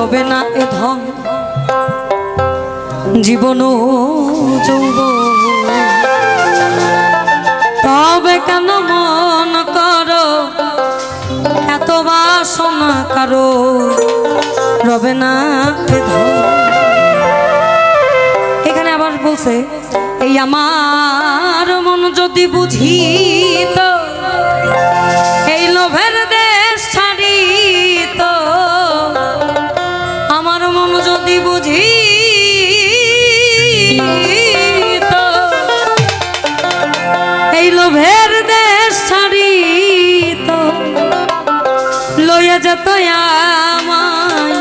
রবে না এ ধন জীবন যৌবন, তবে কেন মন করো এত বাসনা কারো, রবে না এ ধন। এখানে আবার বলছে এই আমার মন যদি বুঝিত এই লোভের দেশ ছাড়িত, আমার মন যদি বুঝিত এই লোভের দেশ ছাড়িত, লইয়া যেত আমায়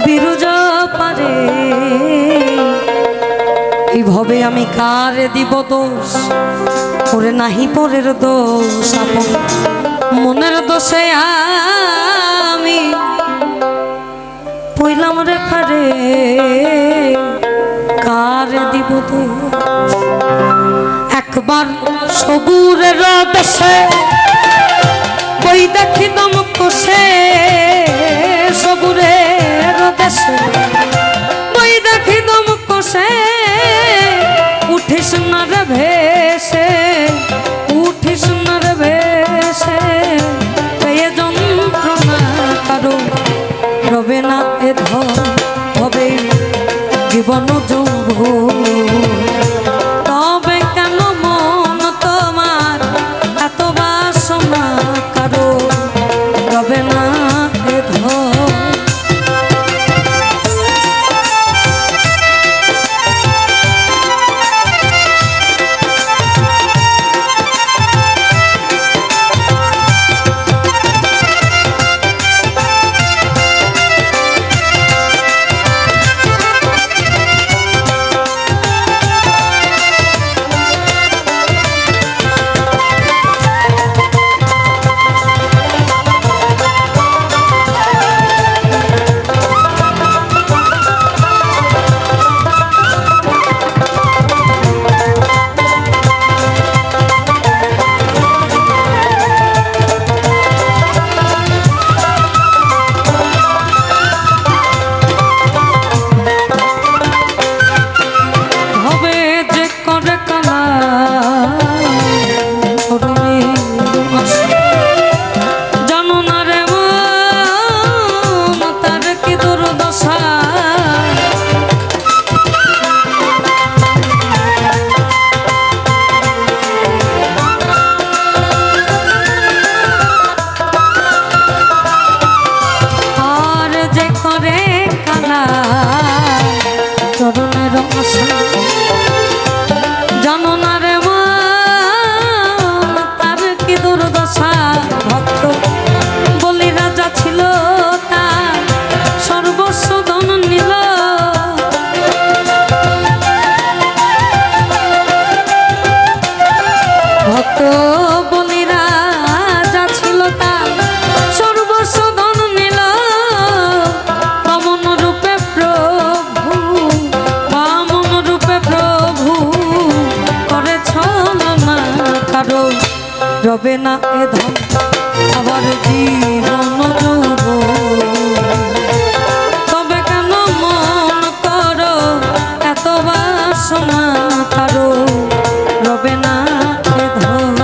বিরুজ পারে। এই ভবে আমি কারে দিব দোষ, ওরে নাহি পরের দোষ, আপন মনের দোষে আমি পইলাম রে ফারে, কারে দিব দোষ। একবার সবুরের দেশে বই দেখি দম কষে, সবুরের দেশে বই দেখি দম কষে, উঠিস না রে ভেসে, উঠিস না রে ভেসে, পেয়ে যন্ত্রণা কারো, রবে না এ ধন হবে জীবন যৌবন, তবে কেন মন তোমার এত বাসনা কারো, রবে না এ ধন। জানো না রে মা তার কি দুর্দশা, ভক্ত বলি রাজা ছিল তার সর্বস্ব ধন নিল, ভক্ত বলি রাজা ছিল তার সর্বস্ব ধন নিল, বামন রূপে প্রভু, বামন রূপে প্রভু করে ছলনা কারো, রবে না এ ধন আবার জীবন যৌবন, তবে কেন মন করো এত বাসনা কারো, রবে না এ ধন।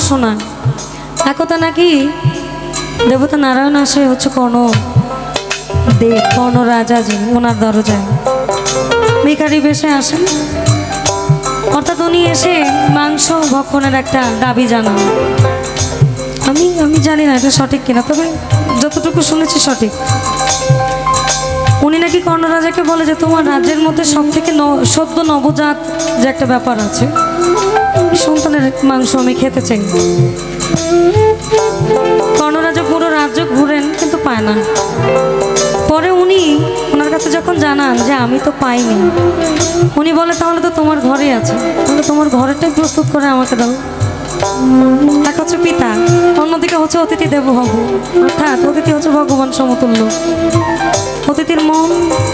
শোনায় একথা নাকি দেবতা নারায়ণ আসে হচ্ছে কর্ণ রাজা যে ওনার দরজায় ভিখারি বেশে আসেন, অর্থাৎ উনি এসে মাংস ভক্ষণের একটা দাবি জানান। আমি জানি না এটা সঠিক কিনা, তবে যতটুকু শুনেছি সঠিক। উনি নাকি কর্ণরাজাকে বলে যে তোমার রাজ্যের মধ্যে সব থেকে সদ্য নবজাত যে একটা ব্যাপার আছে, সন্তানের মাংস আমি খেতে চাই। কর্ণরাজা পুরো রাজ্য ঘুরেন কিন্তু পায় না। পরে উনি ওনার কাছে যখন জানান যে আমি তো পাইনি, উনি বলে তাহলে তো তোমার ঘরে আছে, তাহলে তোমার ঘরেটাই প্রস্তুত করে আমাকে দাও। এক হচ্ছে পিতা, অন্যদিকে হচ্ছে অতিথি দেব হব, অর্থাৎ অতিথি হচ্ছে ভগবান সমতুল্য। অতিথির মন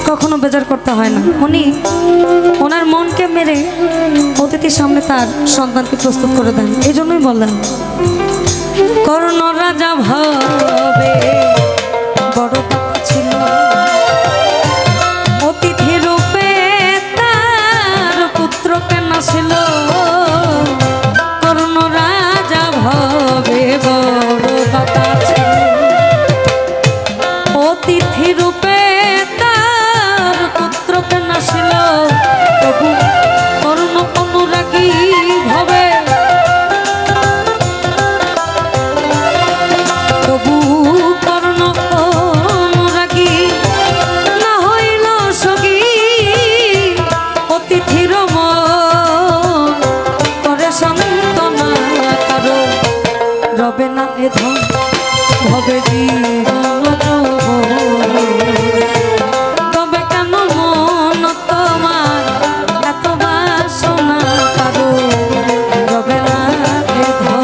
কখনো বেজার করতে হয় না। উনি ওনার মনকে মেরে অতিথির সামনে তার সন্তানকে প্রস্তুত করে দেন। এই জন্যই বললেন কর্ণ রাজা ভাবে বড় ছিল, অতিথি রূপে তার পুত্রকে নাছিল। কর্ণ রাজা ভাবে বড় কথা ছিল, অতিথি রূপে তার পুত্রকে নাছিল। তবু কর্ণ অনুরাগী ভাবে, তবু কর্ণ অনুরাগী না হইল সগী। অতিথির মন করে সান্ত্বনা কারো, রবে না এ ধন ভবে জীবন যৌবন। তবে কেন মন তোমার এত বাসনা কারো, রবে না এ ধন।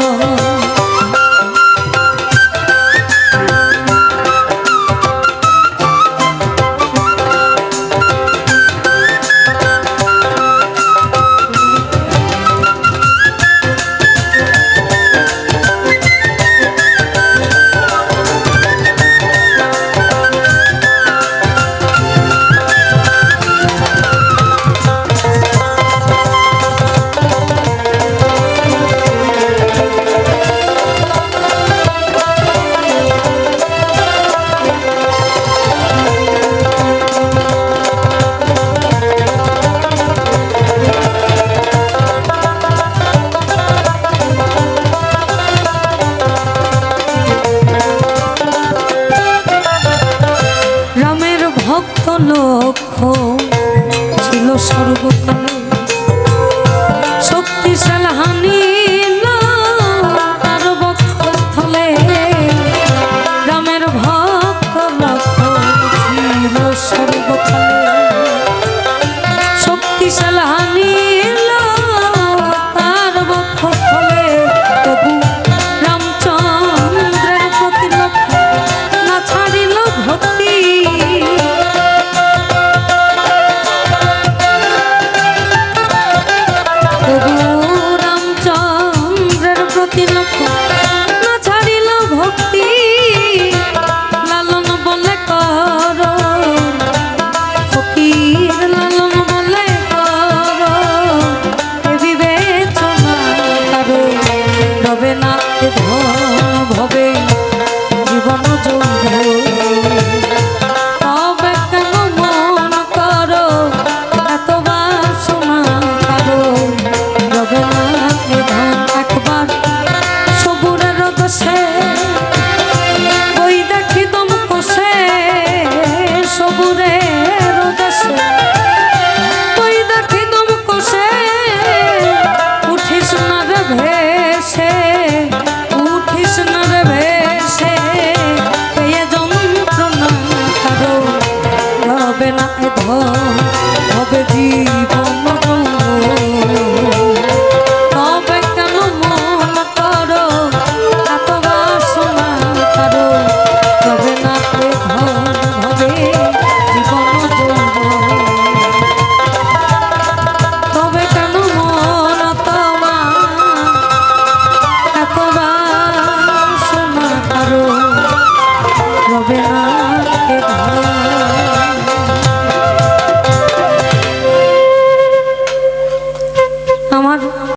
লক্ষ্য ছিল সর্বকালে, শক্তিশাল হানিল তার বক্ষস্থলে। রামের ভক্ত লক্ষ্য ছিল সর্বকালে, শক্তিশাল হানিল তার বক্ষস্থলে। তবু রামচন্দ্রের প্রতি লক্ষ্য না ছাড়িল ভক্তি। রামচন্দ্রের প্রতি লক্ষ্য না ছাড়িল ভক্তি। লালন বলে কর ফকির, লালন বলে কর এ বিবেচনা কারো, রবে না এ ধন ভবে জীবন যৌবন। তবে কেন মন করো এত বাসনা কারো, রবে না এ ধন। একবার সবুরের দোষে ওই দেখি দম কষে, সবুরের দোষে ওই দেখি দম কষে। উঠিস না রে ভেসে, উঠিস না রে ভেসে, এ যন্ত্রণা কারো, রবে না এ ধন।